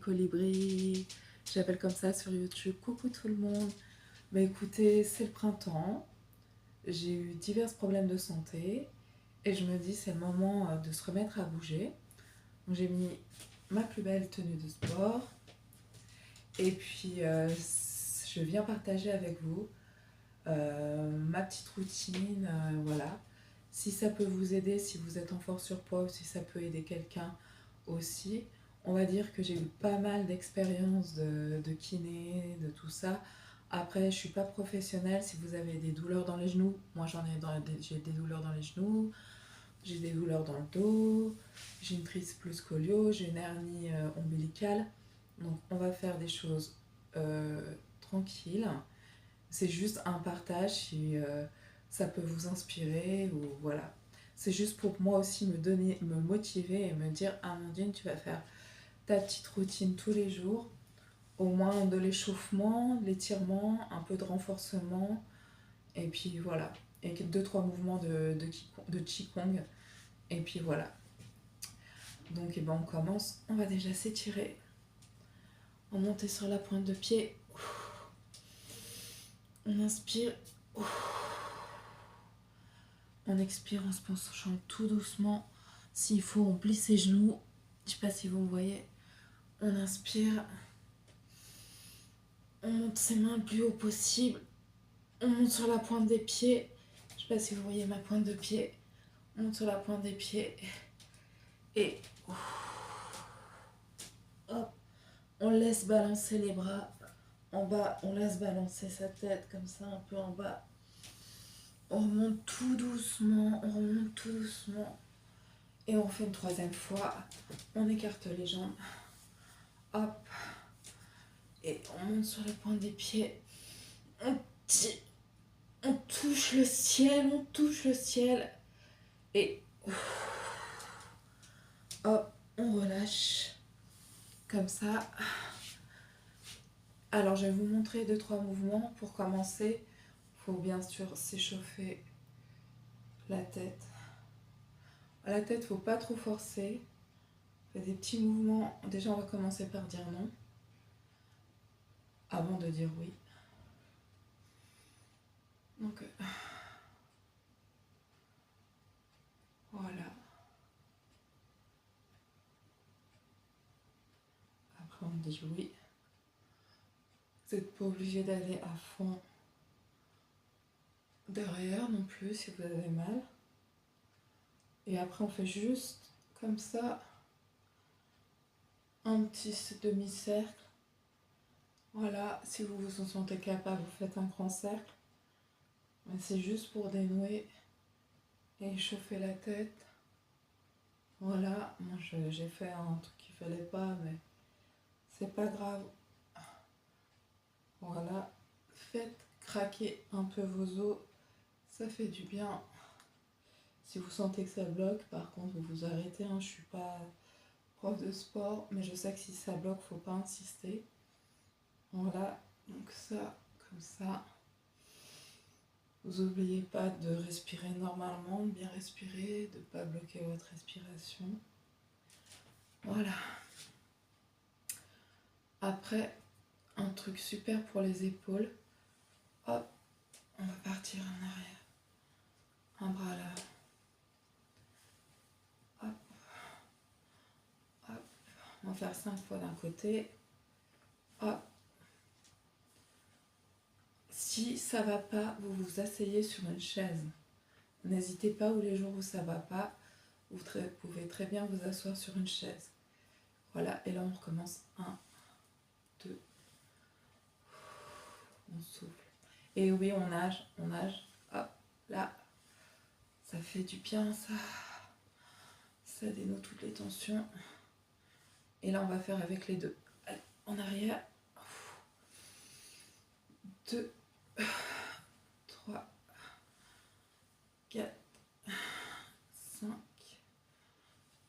colibri, j'appelle comme ça sur YouTube. Coucou tout le monde. Bah écoutez, c'est le printemps, j'ai eu divers problèmes de santé et je me dis c'est le moment de se remettre à bouger. Donc j'ai mis ma plus belle tenue de sport et puis je viens partager avec vous ma petite routine, voilà. Si ça peut vous aider, si vous êtes en fort surpoids ou si ça peut aider quelqu'un aussi. On va dire que j'ai eu pas mal d'expériences de kiné, de tout ça. Après, je suis pas professionnelle. Si vous avez des douleurs dans les genoux, moi j'ai des douleurs dans les genoux, j'ai des douleurs dans le dos, j'ai une triple scoliose, j'ai une hernie ombilicale. Donc on va faire des choses tranquilles. C'est juste un partage si ça peut vous inspirer ou voilà. C'est juste pour moi aussi me donner, me motiver et me dire Amandine, tu vas faire ta petite routine tous les jours, au moins de l'échauffement, de l'étirement, un peu de renforcement et puis voilà. Et 2-3 mouvements de Qigong et puis voilà. Donc et ben, on commence, on va déjà s'étirer, on monte sur la pointe de pied, on inspire. On expire en se penchant tout doucement. S'il faut, on plie ses genoux. Je sais pas si vous me voyez. On inspire. On monte ses mains le plus haut possible. On monte sur la pointe des pieds. Je sais pas si vous voyez ma pointe de pied. On monte sur la pointe des pieds. Et hop, on laisse balancer les bras. En bas, on laisse balancer sa tête comme ça, un peu en bas. On remonte tout doucement. On remonte tout doucement. Et on fait une troisième fois. On écarte les jambes. Hop. Et on monte sur la pointe des pieds. On touche le ciel, on touche le ciel. Et hop, on relâche. Comme ça. Alors, je vais vous montrer 2-3 mouvements. Pour commencer, il faut bien sûr s'échauffer la tête. La tête, il ne faut pas trop forcer. On fait des petits mouvements. Déjà, on va commencer par dire non. Avant de dire oui. Donc, voilà. Après, on dit oui. Vous n'êtes pas obligé d'aller à fond derrière non plus si vous avez mal. Et après, on fait juste comme ça un petit demi-cercle. Voilà, si vous vous en sentez capable, vous faites un grand cercle. Mais c'est juste pour dénouer et échauffer la tête. Voilà, moi j'ai fait un truc qu'il fallait pas, mais c'est pas grave. Voilà, faites craquer un peu vos os, ça fait du bien. Si vous sentez que ça bloque, par contre, vous vous arrêtez. Hein. Je suis pas prof de sport, mais je sais que si ça bloque, faut pas insister. Voilà, donc ça, comme ça. Vous n'oubliez pas de respirer normalement, de bien respirer, de ne pas bloquer votre respiration. Voilà. Après, un truc super pour les épaules. Hop, on va partir en arrière. Un bras là. Hop, hop. On va faire 5 fois d'un côté. Hop. Si ça va pas, vous vous asseyez sur une chaise. N'hésitez pas, ou les jours où ça va pas, vous pouvez très bien vous asseoir sur une chaise. Voilà, et là on recommence. 1, 2. On souffle. Et oui, on nage. Hop, là. Ça fait du bien, ça. Ça dénoue toutes les tensions. Et là, on va faire avec les deux. Allez, en arrière. 2, 3, 4, 5,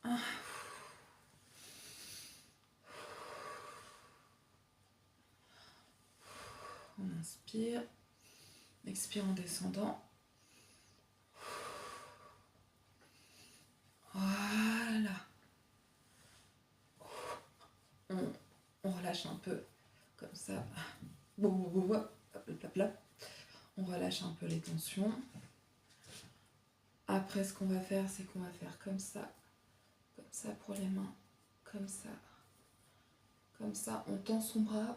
1. On inspire. Expire en descendant. Voilà. On on relâche un peu, comme ça. Bon, bon, bon, bon, hop, hop, hop. On relâche un peu les tensions. Après, ce qu'on va faire, c'est qu'on va faire comme ça pour les mains, comme ça. Comme ça, on tend son bras.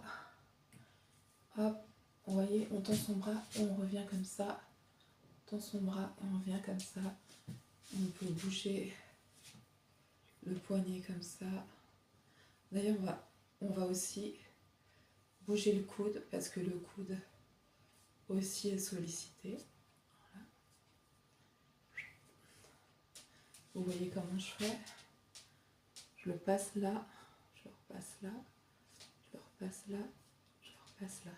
Hop, vous voyez, on tend son bras et on revient comme ça. On tend son bras et on revient comme ça. On peut bouger le poignet comme ça. D'ailleurs, on va aussi bouger le coude parce que le coude aussi est sollicité. Voilà. Vous voyez comment je fais? Je le passe là, je le repasse là, je le repasse là, je le repasse là.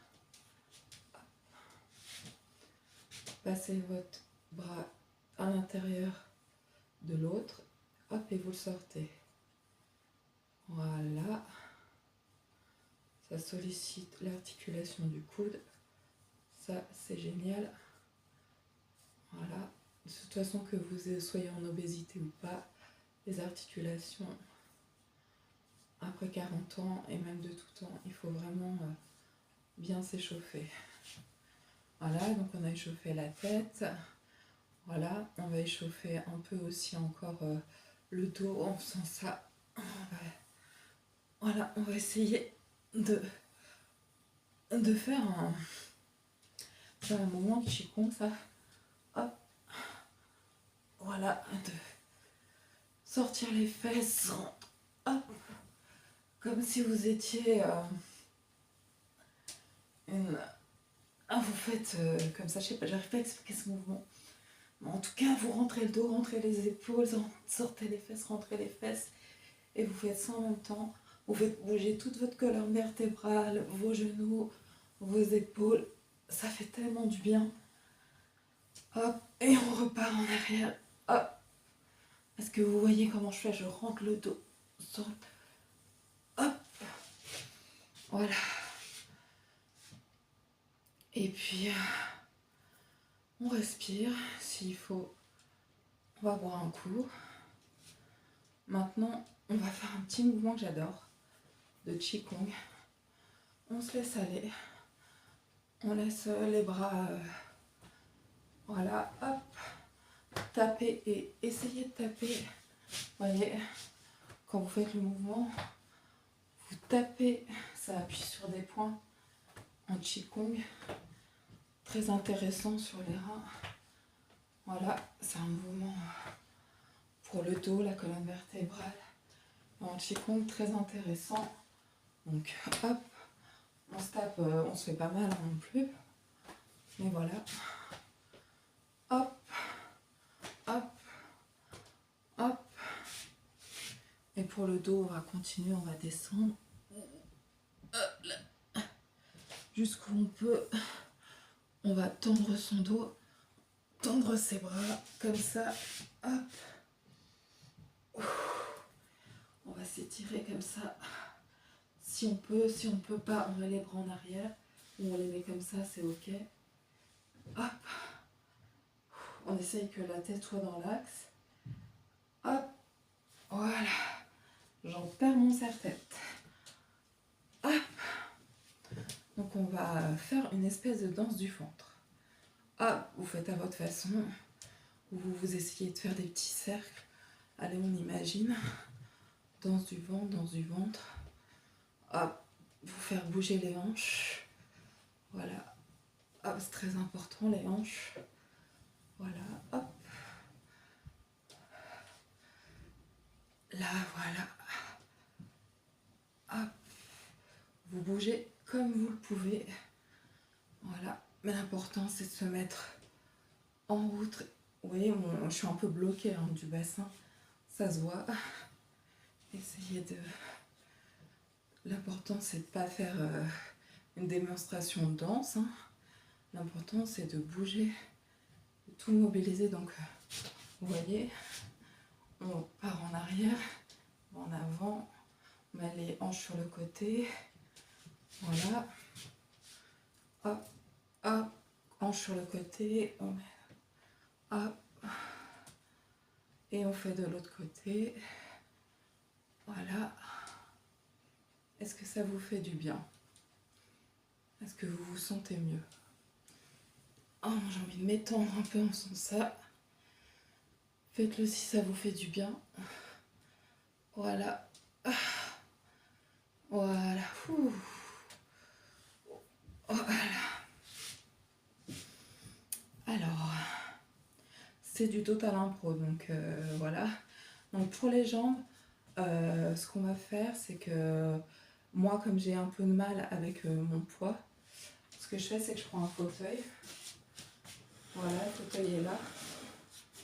Passez votre bras à l'intérieur de l'autre, hop, et vous le sortez. Voilà. Ça sollicite l'articulation du coude. Ça, c'est génial. Voilà. De toute façon, que vous soyez en obésité ou pas, les articulations, après 40 ans et même de tout temps, il faut vraiment bien s'échauffer. Voilà, donc on a échauffé la tête. Voilà, on va échauffer un peu aussi encore le dos en faisant ça. Voilà, on va essayer de faire un moment de Qigong, ça. Hop. Voilà, de sortir les fesses. Hop. Comme si vous étiez vous faites comme ça, je sais pas, j'arrive pas à expliquer ce mouvement. Mais en tout cas, vous rentrez le dos, rentrez les épaules, sortez les fesses, rentrez les fesses. Et vous faites ça en même temps. Vous faites bouger toute votre colonne vertébrale, vos genoux, vos épaules. Ça fait tellement du bien. Hop, et on repart en arrière. Hop. Est-ce que vous voyez comment je fais? Je rentre le dos. Hop. Voilà. Et puis, on respire. S'il faut, on va boire un coup. Maintenant, on va faire un petit mouvement que j'adore, de Qigong. On se laisse aller. On laisse les bras... voilà, hop. Tapez et essayez de taper. Vous voyez, quand vous faites le mouvement, vous tapez, ça appuie sur des points en Qigong. Très intéressant sur les reins. Voilà, c'est un mouvement pour le dos, la colonne vertébrale. En Qigong, très intéressant. Donc, hop, on se tape, on se fait pas mal non plus. Mais voilà. Hop, hop, hop. Et pour le dos, on va continuer, on va descendre. Hop là. Jusqu'où on peut. On va tendre son dos, tendre ses bras, comme ça. Hop. On va s'étirer comme ça. Si on peut pas, on met les bras en arrière. Ou on les met comme ça, c'est ok. Hop. On essaye que la tête soit dans l'axe. Hop. Voilà. J'en perds mon serre-tête. Hop. Donc on va faire une espèce de danse du ventre. Hop, vous faites à votre façon. Vous essayez de faire des petits cercles. Allez, on imagine. Danse du ventre, danse du ventre. Hop, vous faire bouger les hanches. Voilà. Hop, c'est très important, les hanches. Voilà, hop. Là, voilà. Hop. Vous bougez comme vous le pouvez. Voilà. Mais l'important, c'est de se mettre en route. Vous voyez, je suis un peu bloquée du bassin. Ça se voit. Essayez de... L'important, c'est de ne pas faire une démonstration de danse. L'important, c'est de bouger, de tout mobiliser. Donc, vous voyez, on part en arrière, en avant, on met les hanches sur le côté. Voilà. Hop, hop, hanches sur le côté. On met... Hop. Et on fait de l'autre côté. Voilà. Est-ce que ça vous fait du bien? Est-ce que vous vous sentez mieux? Oh, j'ai envie de m'étendre un peu en faisant ça. Faites-le si ça vous fait du bien. Voilà. Voilà. Ouh. Voilà. Alors, c'est du total impro, donc voilà. Donc pour les jambes, ce qu'on va faire, c'est que moi, comme j'ai un peu de mal avec mon poids, ce que je fais, c'est que je prends un fauteuil. Voilà, le fauteuil est là.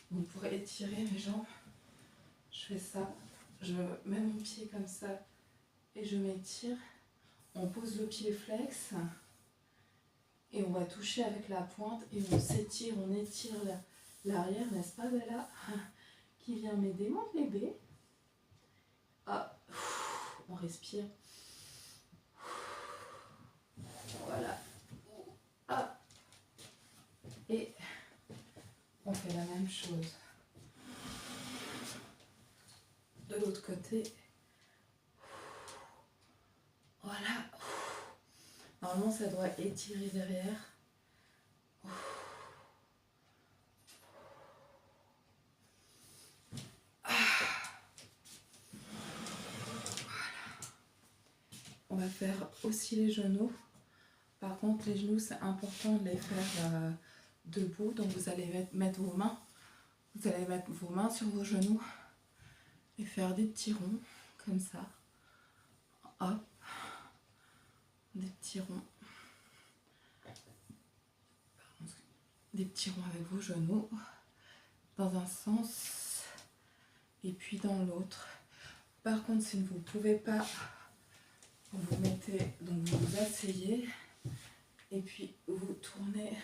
Donc pour étirer mes jambes, je fais ça. Je mets mon pied comme ça et je m'étire. On pose le pied flex et on va toucher avec la pointe et on s'étire, on étire l'arrière, n'est-ce pas Bella? Qui vient m'aider, mon bébé. Ah, on respire. Voilà. Ah. Et on fait la même chose. De l'autre côté. Voilà. Normalement, ça doit étirer derrière. On va faire aussi les genoux. Par contre, les genoux, c'est important de les faire debout. Donc, vous allez mettre vos mains. Vous allez mettre vos mains sur vos genoux et faire des petits ronds comme ça. Hop. Des petits ronds. Des petits ronds avec vos genoux dans un sens et puis dans l'autre. Par contre, si vous ne pouvez pas, vous mettez, donc vous vous asseyez et puis vous tournez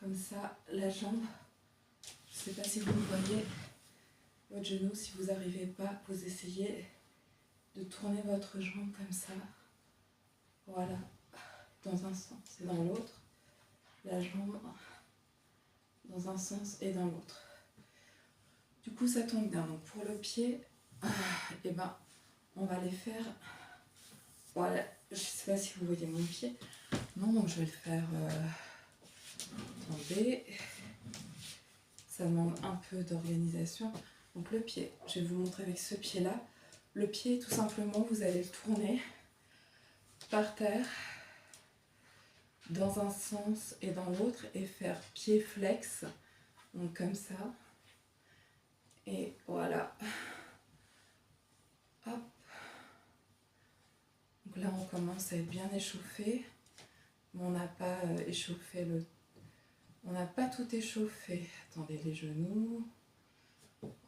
comme ça la jambe. Je ne sais pas si vous voyez votre genou. Si vous n'arrivez pas, vous essayez de tourner votre jambe comme ça. Voilà, dans un sens et dans l'autre. La jambe dans un sens et dans l'autre. Du coup, ça tombe bien. Donc pour le pied, et ben, on va les faire. Voilà, je ne sais pas si vous voyez mon pied. Non, donc je vais le faire tomber. Ça demande un peu d'organisation. Donc le pied, je vais vous montrer avec ce pied-là. Le pied, tout simplement, vous allez le tourner par terre dans un sens et dans l'autre et faire pied flex. Donc comme ça. Et voilà. Hop. Donc là, on commence à être bien échauffé. Mais on n'a pas échauffé le... On n'a pas tout échauffé. Attendez, les genoux.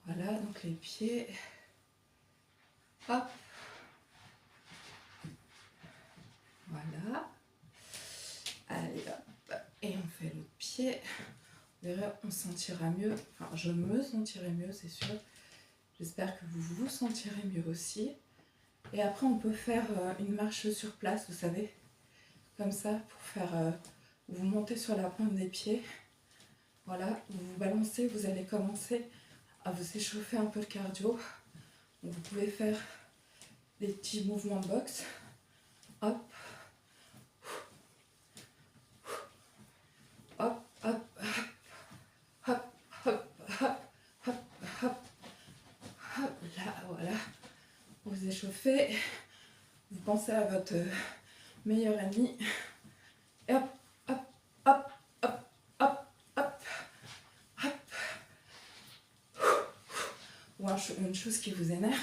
Voilà, donc les pieds. Hop. Voilà. Allez, hop. Et on fait l'autre pied. Vous verrez, on se sentira mieux. Enfin, je me sentirai mieux, c'est sûr. J'espère que vous vous sentirez mieux aussi. Et après, on peut faire une marche sur place, vous savez. Comme ça, pour faire... vous montez sur la pointe des pieds. Voilà, vous vous balancez, vous allez commencer à vous échauffer un peu le cardio. Donc, vous pouvez faire des petits mouvements de boxe. Hop. Hop, hop, hop, hop, hop, hop, hop, hop, là, voilà. Vous échauffez, vous pensez à votre meilleur ami. Et hop, hop, hop, hop, hop, hop, hop. Ou une chose qui vous énerve.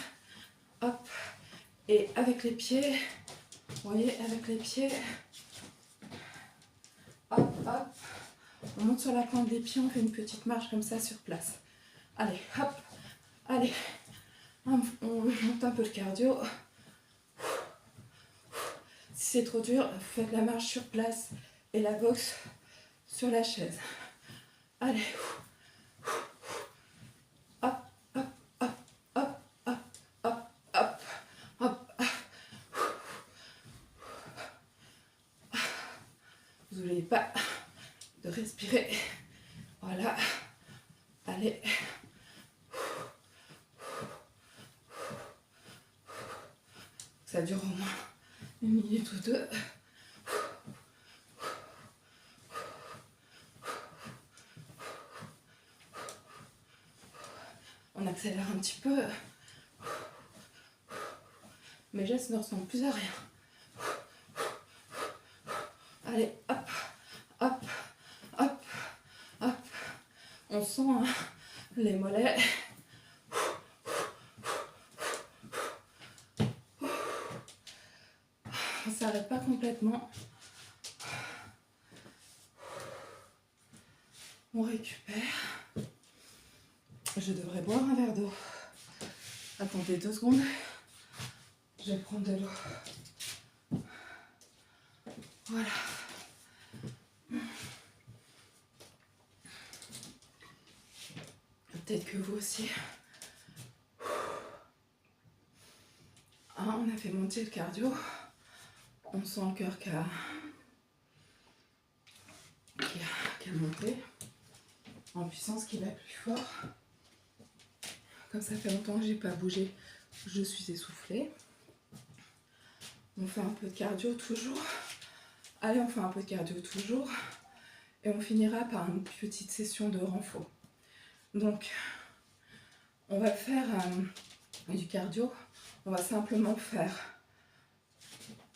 Hop. Et avec les pieds, vous voyez, avec les pieds, hop, hop. On monte sur la pointe des pieds, on fait une petite marche comme ça sur place. Allez, hop, allez. On monte un peu le cardio. Si c'est trop dur, vous faites la marche sur place et la boxe sur la chaise. Allez. Hop, hop, hop, hop, hop, hop, hop, hop, hop. Vous n'oubliez pas de respirer. Voilà. Allez. Ça dure au moins moins une minute ou deux. On accélère un petit peu. Mes gestes ne ressemblent plus à rien. Allez, hop, hop, hop, hop. On sent hein, les mollets. On ne s'arrête pas complètement. On récupère. Je devrais boire un verre d'eau. Attendez 2 secondes. Je vais prendre de l'eau. Voilà. Peut-être que vous aussi. Ah, on a fait monter le cardio. On sent le cœur qui a monté en puissance, qui va plus fort. Comme ça fait longtemps que j'ai pas bougé, je suis essoufflée. On fait un peu de cardio toujours. Allez, on fait un peu de cardio toujours. Et on finira par une petite session de renfort. Donc, on va faire du cardio. On va simplement faire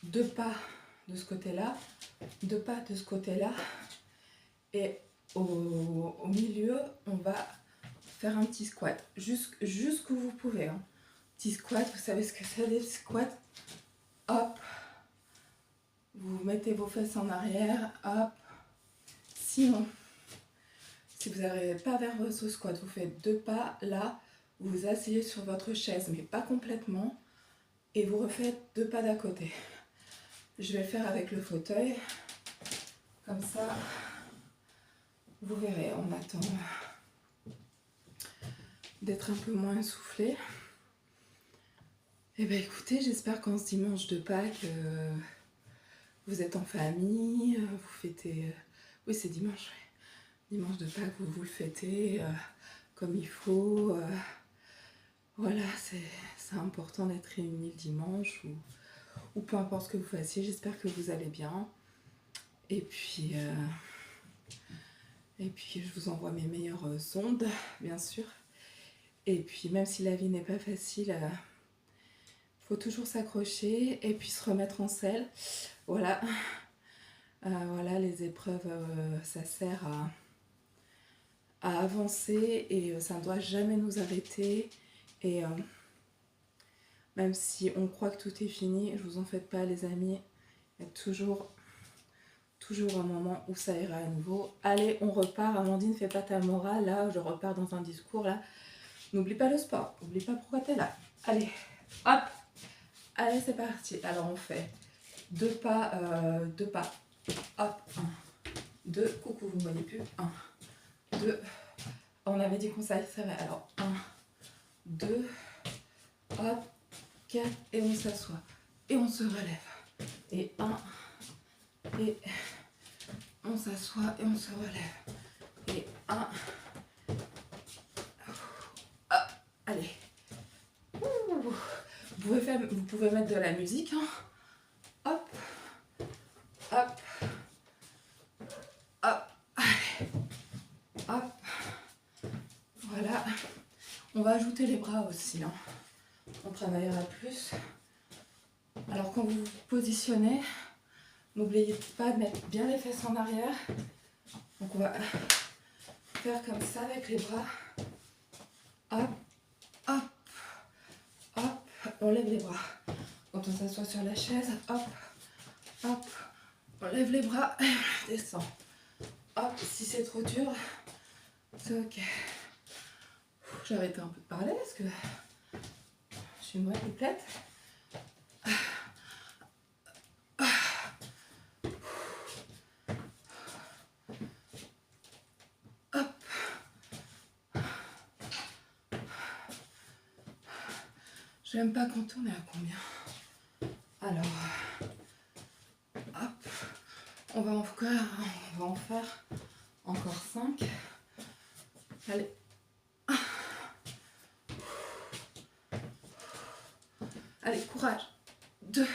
2 pas de ce côté-là, 2 pas de ce côté-là. Et au milieu, on va faire un petit squat. Jusqu'où vous pouvez. Hein. Petit squat, vous savez ce que c'est des squats. Hop. Vous mettez vos fesses en arrière. Hop. Sinon, si vous n'arrivez pas vers ce squat, vous faites 2 pas. Là, vous vous asseyez sur votre chaise, mais pas complètement. Et vous refaites 2 pas d'à côté. Je vais le faire avec le fauteuil. Comme ça, vous verrez, on attend d'être un peu moins essoufflé. Et bien écoutez, j'espère qu'en ce dimanche de Pâques, vous êtes en famille, vous fêtez... oui, c'est dimanche, oui. Dimanche de Pâques, vous le fêtez comme il faut. Voilà, c'est important d'être réunis le dimanche ou peu importe ce que vous fassiez. J'espère que vous allez bien. Et puis je vous envoie mes meilleures ondes, bien sûr. Et puis même si la vie n'est pas facile, faut toujours s'accrocher et puis se remettre en selle. Voilà, voilà les épreuves, ça sert à avancer et ça ne doit jamais nous arrêter. Et même si on croit que tout est fini, je vous en faites pas les amis, il y a toujours un moment où ça ira à nouveau. Allez, on repart. Amandine, fais pas ta morale. Là, je repars dans un discours. Là, n'oublie pas le sport. N'oublie pas pourquoi tu es là. Allez, hop. Allez, c'est parti. Alors, on fait 2 pas. 2 pas. Hop. 1, 2. Coucou, vous ne voyez plus. 1, 2. On avait dit qu'on s'arrêterait. Alors, 1, 2. Hop. 4. Et on s'assoit. Et on se relève. Et 1. Et on s'assoit et on se relève. Et 1. Allez. Vous pouvez mettre de la musique. Hein. Hop. Hop. Hop. Allez. Hop. Voilà. On va ajouter les bras aussi. Hein. On travaillera plus. Alors quand vous vous positionnez, n'oubliez pas de mettre bien les fesses en arrière. Donc on va faire comme ça avec les bras. Hop, hop, hop. On lève les bras. Quand on s'assoit sur la chaise, hop, hop. On lève les bras et on descend. Hop, si c'est trop dur, c'est ok. J'ai arrêté un peu de parler parce que je suis moins complète. Je n'aime pas quand on est à combien. Alors, hop, on va en faire encore 5. Allez. Allez, courage. 2,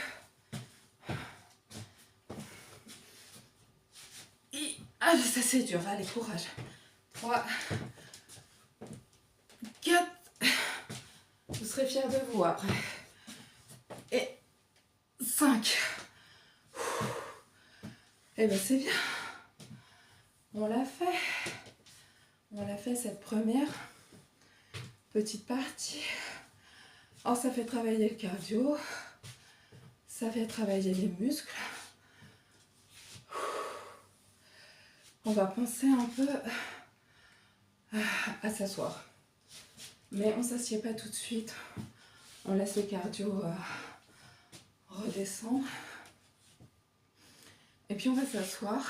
ça c'est dur, allez, courage. 3, 4, vous serez fiers de vous après. Et 5. Et ben c'est bien. On l'a fait. On l'a fait cette première petite partie. Oh, ça fait travailler le cardio. Ça fait travailler les muscles. On va penser un peu à s'asseoir. Mais on ne s'assied pas tout de suite. On laisse le cardio redescendre. Et puis on va s'asseoir.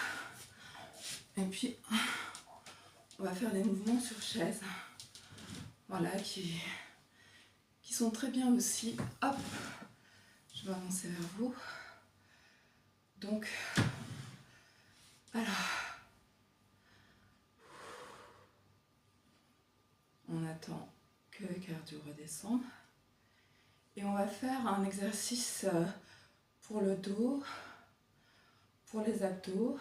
Et puis on va faire des mouvements sur chaise. Voilà, qui sont très bien aussi. Hop, je vais avancer vers vous. Donc, alors, on attend que le cardio redescende. Et on va faire un exercice pour le dos, pour les abdos.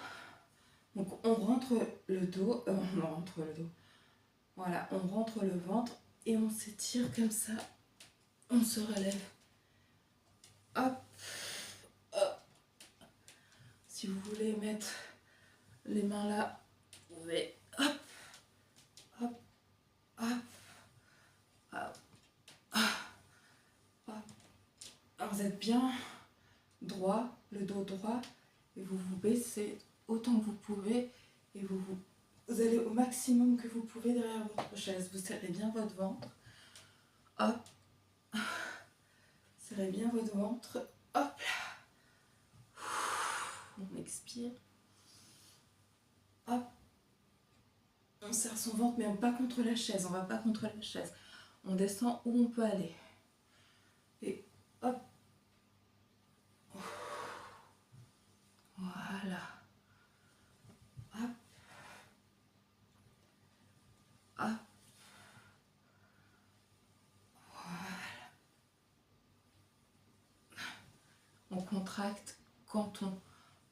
Donc on rentre le dos, Voilà, on rentre le ventre et on s'étire comme ça. On se relève. Hop, hop. Si vous voulez mettre les mains là, vous pouvez. Hop, hop, hop, hop, hop. Alors vous êtes bien droit, le dos droit, et vous vous baissez autant que vous pouvez et vous allez au maximum que vous pouvez derrière votre chaise. Vous serrez bien votre ventre. Hop. Serrez bien votre ventre. Hop là. On expire. Hop. On serre son ventre, mais pas contre la chaise. On va pas contre la chaise. On descend où on peut aller. Et hop. Voilà. Hop. Hop. On contracte quand on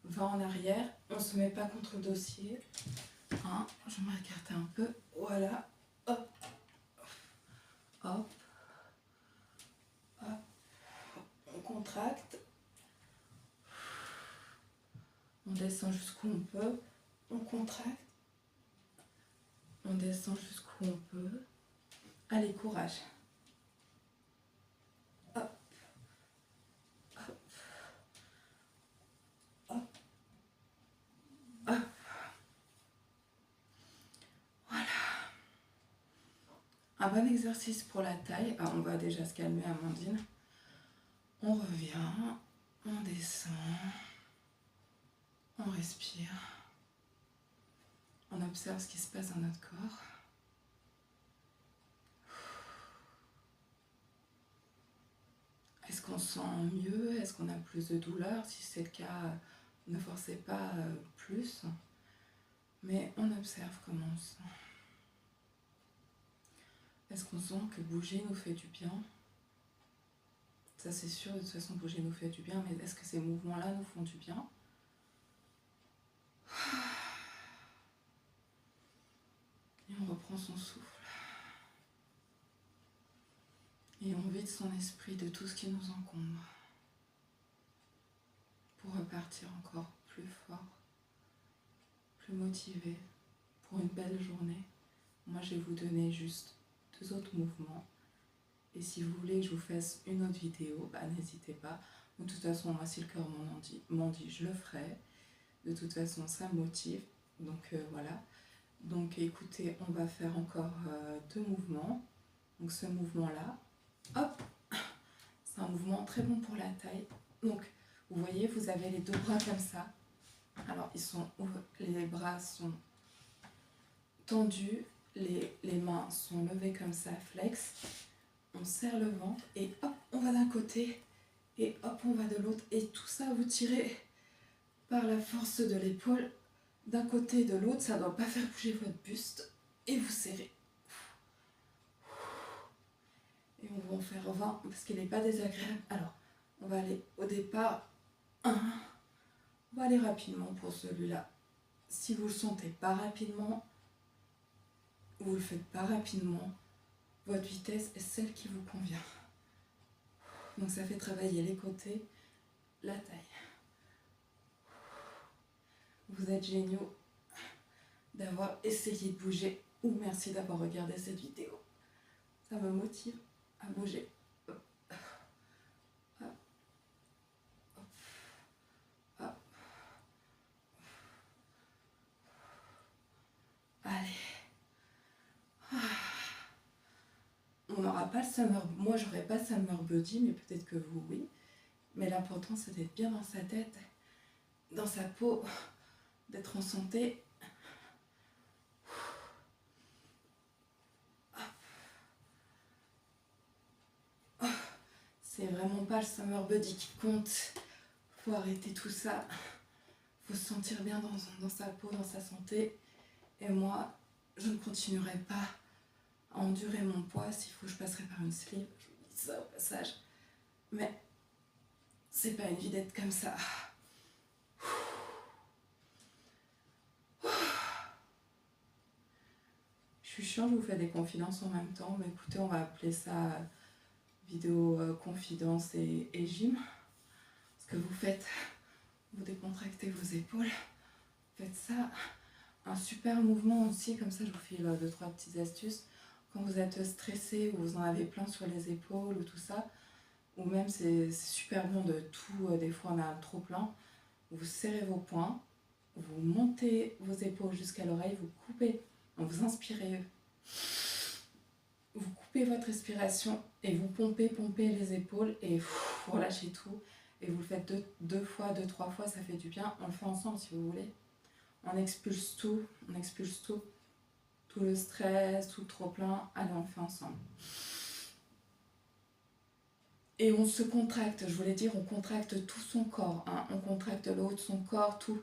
va en arrière. On ne se met pas contre le dossier. Hein, je vais m'écarter un peu. Voilà. Hop. Hop. Hop. On contracte. On descend jusqu'où on peut. On contracte. On descend jusqu'où on peut. Allez, courage. Hop. Hop. Hop. Hop. Voilà. Un bon exercice pour la taille. Ah, on va déjà se calmer, Amandine. On revient. On descend. On respire. On observe ce qui se passe dans notre corps. Est-ce qu'on sent mieux? Est-ce qu'on a plus de douleur? Si c'est le cas, ne forcez pas plus. Mais on observe comment on se sent. Est-ce qu'on sent que bouger nous fait du bien? Ça c'est sûr, de toute façon bouger nous fait du bien, mais est-ce que ces mouvements-là nous font du bien? Et on reprend son souffle. Et on vide son esprit de tout ce qui nous encombre. Pour repartir encore plus fort, plus motivé, pour une belle journée. Moi je vais vous donner juste 2 autres mouvements. Et si vous voulez que je vous fasse une autre vidéo, bah, n'hésitez pas. De toute façon, moi si le cœur m'en dit, je le ferai. De toute façon, ça me motive. Donc voilà. Donc écoutez, on va faire encore 2 mouvements. Donc ce mouvement-là, hop, c'est un mouvement très bon pour la taille. Donc vous voyez, vous avez les 2 bras comme ça. Alors les bras sont tendus, les mains sont levées comme ça, flex. On serre le ventre et hop, on va d'un côté et hop, on va de l'autre. Et tout ça, vous tirez par la force de l'épaule d'un côté et de l'autre. Ça ne doit pas faire bouger votre buste. Et vous serrez. Et on va en faire 20 parce qu'il n'est pas désagréable. Alors, on va aller au départ. 1. On va aller rapidement pour celui-là. si vous le sentez pas rapidement, vous le faites pas rapidement. Votre vitesse est celle qui vous convient. Donc ça fait travailler les côtés, la taille. Vous êtes géniaux d'avoir essayé de bouger ou merci d'avoir regardé cette vidéo. Ça me motive à bouger. Allez. On n'aura pas le summer... Moi, j'aurais pas summer body, mais peut-être que vous, oui. Mais l'important, c'est d'être bien dans sa tête, dans sa peau, d'être en santé. C'est vraiment pas le summer body qui compte. Faut arrêter tout ça. Faut se sentir bien dans sa peau, dans sa santé. Et moi, je ne continuerai pas à endurer mon poids. S'il faut, je passerai par une sleeve. Je vous dis ça au passage. Mais c'est pas une vie d'être comme ça. Je suis chiante, je vous fais des confidences en même temps. Mais écoutez, on va appeler ça vidéo confidence et gym. Ce que vous faites, vous décontractez vos épaules. Faites ça. Un super mouvement aussi, comme ça je vous file 2-3 petites astuces. Quand vous êtes stressé ou vous en avez plein sur les épaules ou tout ça, ou même c'est super bon de tout, des fois on a trop plein, vous serrez vos poings, vous montez vos épaules jusqu'à l'oreille, vous coupez, vous inspirez, vous coupez votre respiration et vous pompez les épaules et vous relâchez tout. Et vous le faites deux fois, 2-3 fois, ça fait du bien. On le fait ensemble si vous voulez. On expulse tout, tout le stress, tout le trop-plein. Allez, on le fait ensemble. Et on se contracte, je voulais dire, on contracte tout son corps. Hein. On contracte le haut de son corps, tout.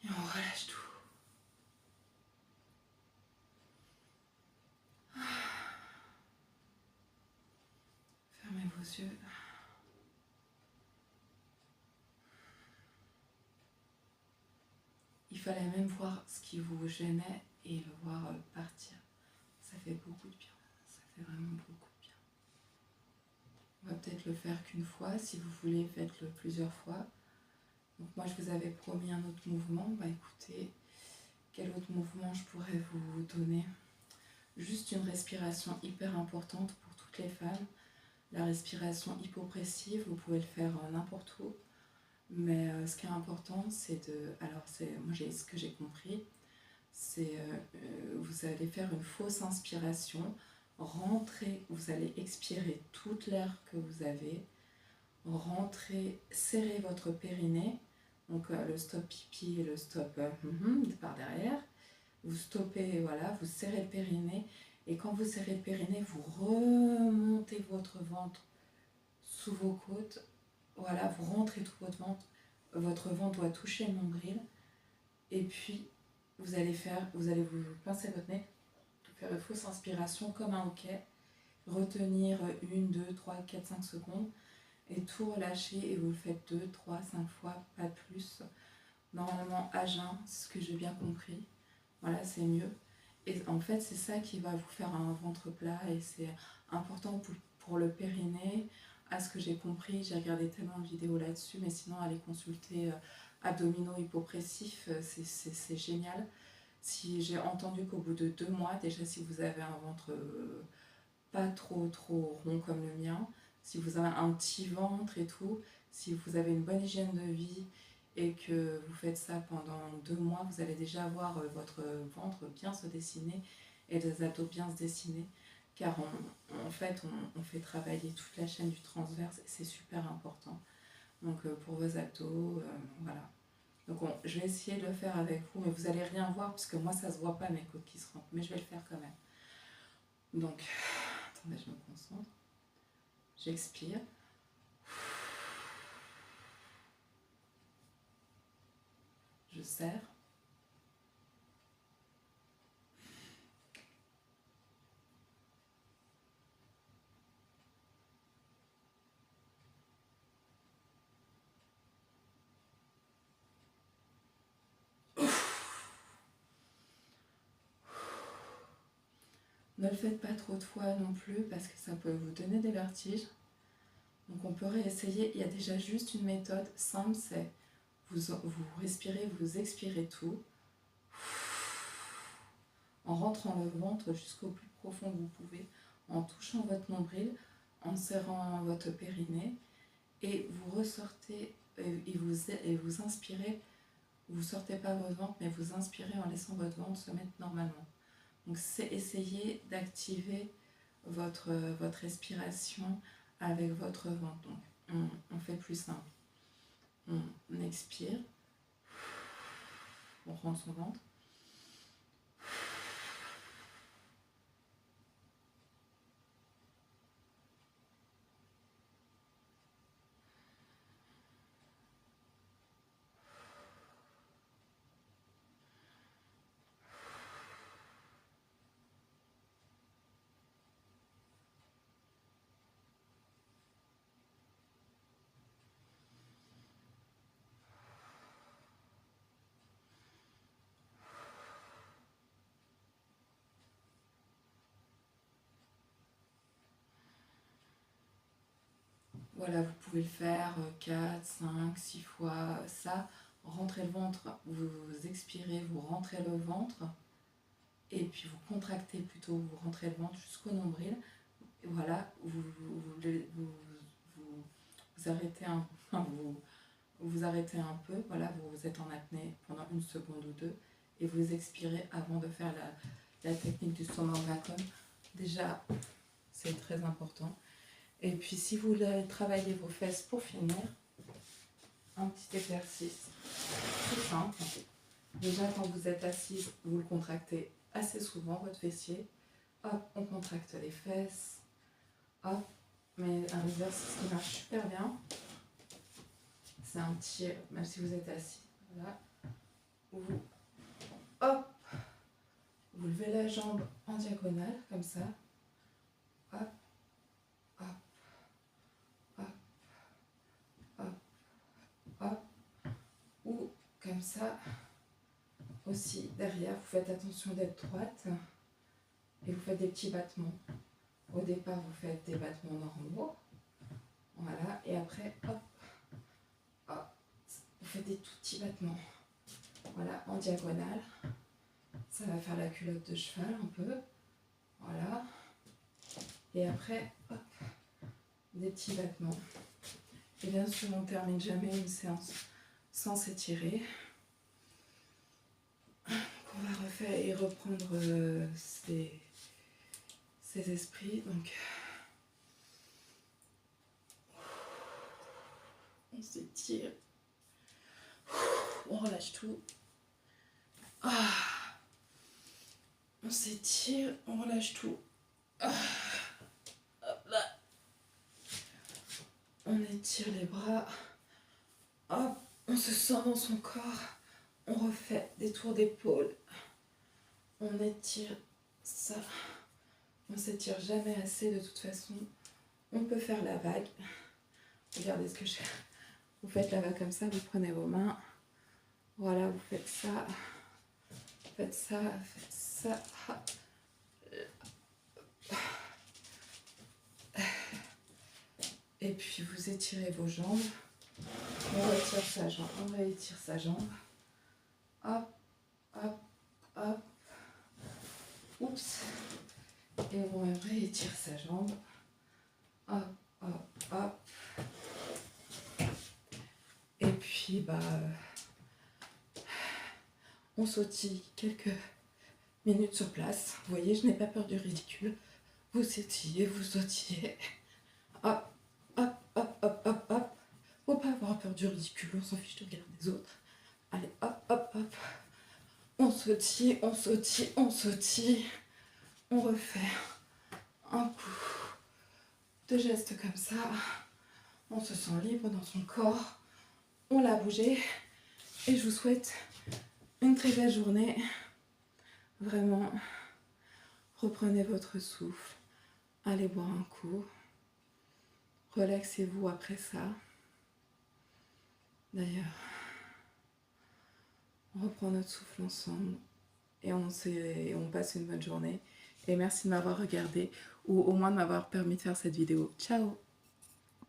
Et on relâche tout. Fermez vos yeux. Il fallait même voir ce qui vous gênait et le voir partir. Ça fait beaucoup de bien. Ça fait vraiment beaucoup de bien. On va peut-être le faire qu'une fois. Si vous voulez, faites-le plusieurs fois. Donc moi, je vous avais promis un autre mouvement. Bah écoutez, quel autre mouvement je pourrais vous donner? Juste une respiration hyper importante pour toutes les femmes. La respiration hypopressive, vous pouvez le faire n'importe où. Mais ce qui est important, c'est de... Alors, moi, ce que j'ai compris, c'est vous allez faire une fausse inspiration, rentrer, vous allez expirer toute l'air que vous avez, rentrer, serrer votre périnée, donc le stop pipi et le stop par derrière. Vous stoppez, voilà, vous serrez le périnée. Et quand vous serrez le périnée, vous remontez votre ventre sous vos côtes. Voilà, vous rentrez tout votre ventre. Votre ventre doit toucher le nombril. Et puis, vous allez vous pincer votre nez, faire une fausse inspiration comme un hoquet. Retenir 1, 2, 3, 4, 5 secondes. Et tout relâcher. Et vous le faites 2, 3, 5 fois, pas plus. Normalement, à jeun, c'est ce que j'ai bien compris. Voilà, c'est mieux. Et en fait, c'est ça qui va vous faire un ventre plat et c'est important pour le périnée. À ce que j'ai compris, j'ai regardé tellement de vidéos là-dessus, mais sinon, allez consulter abdominaux hypopressifs, c'est génial. Si j'ai entendu qu'au bout de 2 mois, déjà si vous avez un ventre pas trop rond comme le mien, si vous avez un petit ventre et tout, si vous avez une bonne hygiène de vie, et que vous faites ça pendant 2 mois, vous allez déjà voir votre ventre bien se dessiner et des abdos bien se dessiner, car en fait, on fait travailler toute la chaîne du transverse et c'est super important. Donc pour vos abdos, voilà. Donc je vais essayer de le faire avec vous, mais vous n'allez rien voir, parce que moi ça se voit pas mes côtes qui se rentrent, mais je vais le faire quand même. Donc, attendez, je me concentre. J'expire. Je serre. Ne le faites pas trop de fois non plus parce que ça peut vous donner des vertiges. Donc on peut réessayer. Il y a déjà juste une méthode simple, c'est vous respirez, vous expirez tout en rentrant le ventre jusqu'au plus profond que vous pouvez, en touchant votre nombril, en serrant votre périnée, et vous ressortez et vous inspirez. Vous ne sortez pas votre ventre, mais vous inspirez en laissant votre ventre se mettre normalement. Donc c'est essayer d'activer votre respiration avec votre ventre. Donc on fait plus simple. On expire, on rentre son ventre. Voilà, vous pouvez le faire 4, 5, 6 fois ça. Rentrez le ventre, vous expirez, vous rentrez le ventre. Et puis vous contractez plutôt, vous rentrez le ventre jusqu'au nombril. Et voilà, vous arrêtez vous arrêtez un peu, voilà, vous êtes en apnée pendant 1 seconde ou 2 et vous expirez avant de faire la technique du saumon vacuum. Déjà, c'est très important. Et puis si vous voulez travailler vos fesses pour finir, un petit exercice tout simple. Déjà quand vous êtes assise, vous le contractez assez souvent, votre fessier. Hop, on contracte les fesses. Hop, mais un exercice qui marche super bien. C'est un petit, même si vous êtes assis, voilà. Hop, vous levez la jambe en diagonale, comme ça. Hop, hop, hop, hop, hop. Ou comme ça. Aussi, derrière, vous faites attention d'être droite. Et vous faites des petits battements. Au départ, vous faites des battements normaux. Voilà, et après, hop, hop, vous faites des tout petits battements. Voilà, en diagonale. Ça va faire la culotte de cheval un peu. Voilà. Et après, hop, des petits battements. Et bien sûr, on ne termine jamais une séance sans s'étirer. On va refaire et reprendre ses esprits. Donc, on s'étire. On relâche tout. On s'étire, on relâche tout. Hop là. On étire les bras. Hop, on se sent dans son corps. On refait des tours d'épaule. On étire ça. On s'étire jamais assez de toute façon. On peut faire la vague. Regardez ce que je fais. Vous faites la vague comme ça, vous prenez vos mains. Voilà, vous faites ça. Faites ça, faites ça. Et puis vous étirez vos jambes. On retire sa jambe, on réétire sa jambe. Hop, hop, hop. Oups. Et on réétire sa jambe. Hop, hop, hop. Et puis, on sautille quelques minutes sur place. Vous voyez, je n'ai pas peur du ridicule. Vous sautillez, vous sautillez. Hop, hop, hop, hop, hop, hop. Faut pas avoir peur du ridicule, on s'en fiche de regarder les autres. Allez, hop, hop, hop. On sautille, on sautille, on sautille. On refait un coup de geste comme ça. On se sent libre dans son corps. On l'a bougé. Et je vous souhaite une très belle journée. Vraiment, reprenez votre souffle. Allez boire un coup. Relaxez-vous après ça. D'ailleurs, on reprend notre souffle ensemble et on passe une bonne journée. et merci de m'avoir regardé ou au moins de m'avoir permis de faire cette vidéo. Ciao!